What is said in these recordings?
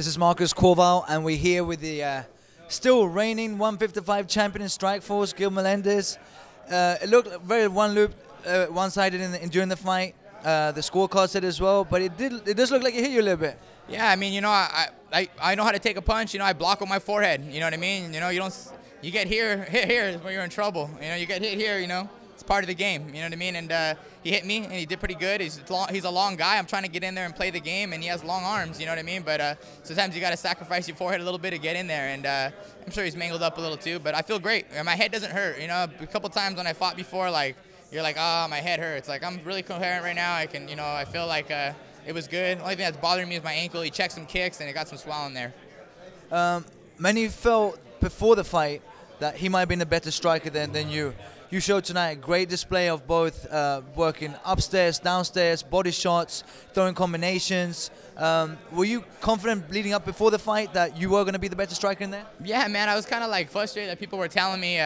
This is Marcus Corval, and we're here with the still reigning 155 champion in Strikeforce, Gilbert Melendez. It looked very one-sided during the fight. The scorecard said as well, but it does look like it hit you a little bit. Yeah, I mean, you know, I know how to take a punch. You know, I block with my forehead. You know what I mean? You know, you get hit here is when you're in trouble. You know, you get hit here. You know, it's part of the game. You know what I mean? And he hit me, and he did pretty good. He's a long guy. I'm trying to get in there and play the game, and he has long arms. You know what I mean? But sometimes you got to sacrifice your forehead a little bit to get in there. And I'm sure he's mangled up a little too, but I feel great. My head doesn't hurt. You know, a couple times when I fought before, like you're like, oh, my head hurts. Like I'm really coherent right now. I feel like it was good. The only thing that's bothering me is my ankle. He checked some kicks, and it got some swelling there. Many felt before the fight that he might have been a better striker than you. You showed tonight a great display of both working upstairs, downstairs, body shots, throwing combinations. Were you confident leading up before the fight that you were going to be the better striker in there? Yeah, man. I was kind of like frustrated that people were telling me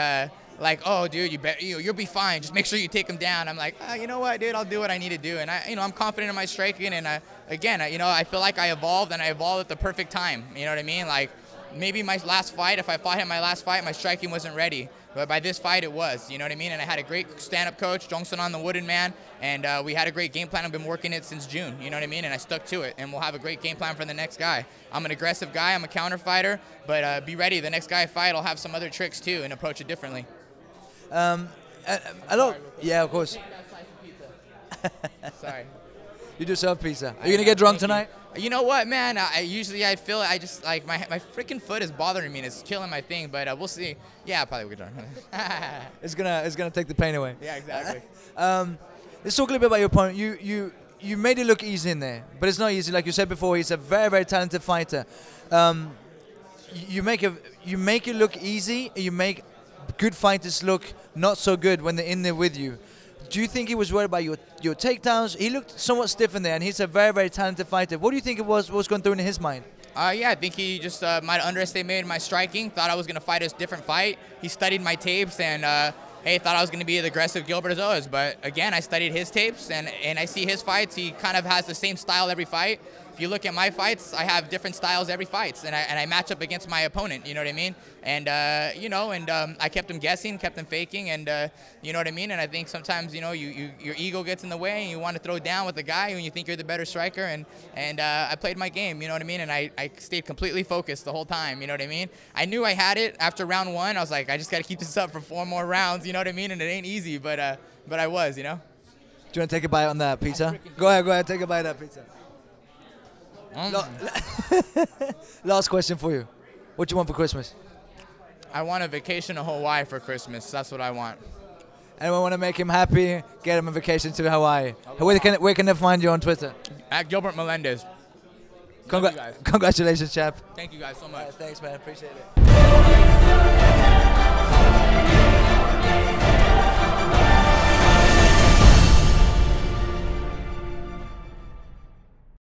like, oh, dude, you'll be fine. Just make sure you take him down. I'm like, you know what, dude? I'll do what I need to do. And I'm confident in my striking. And again, I feel like I evolved, and I evolved at the perfect time. You know what I mean? Like maybe my last fight, if I fought him my last fight, my striking wasn't ready. But by this fight, it was. You know what I mean? And I had a great stand-up coach, Jongson on the wooden man, and we had a great game plan. I've been working it since June. You know what I mean? And I stuck to it. And we'll have a great game plan for the next guy. I'm an aggressive guy. I'm a counter fighter. But be ready. The next guy I fight, I'll have some other tricks too and approach it differently. Yeah, of course. Sorry. You do serve pizza. Are you gonna get drunk tonight? You know what, man? I feel I just like my freaking foot is bothering me and it's killing my thing. But we'll see. Yeah, I'll probably get drunk. It's gonna take the pain away. Yeah, exactly. Let's talk a little bit about your opponent. You made it look easy in there, but it's not easy. Like you said before, he's a very, very talented fighter. You make it look easy. You make good fighters look not so good when they're in there with you. Do you think he was worried about your takedowns? He looked somewhat stiff in there, and he's a very, very talented fighter. What do you think it was going through in his mind? Yeah, I think he just might have underestimated my striking, thought I was going to fight a different fight. He studied my tapes and, hey, thought I was going to be the aggressive Gilbert as always. But, again, I studied his tapes, and I see his fights. He kind of has the same style every fight. If you look at my fights, I have different styles every fight, and I match up against my opponent, you know what I mean? And, I kept him guessing, kept him faking, and, you know what I mean? And I think sometimes, your ego gets in the way, and you want to throw down with the guy when you think you're the better striker, and I played my game, you know what I mean? And I stayed completely focused the whole time, you know what I mean? I knew I had it after round one. I was like, I just got to keep this up for 4 more rounds, you know what I mean? And it ain't easy, but I was, you know? Do you want to take a bite on that pizza? Go ahead, take a bite of that pizza. Last question for you. What do you want for Christmas? I want a vacation to Hawaii for Christmas. That's what I want. Anyone want to make him happy? Get him a vacation to Hawaii. Where can they find you on Twitter? At Gilbert Melendez. Congratulations, chap. Thank you guys so much. Thanks, man. Appreciate it.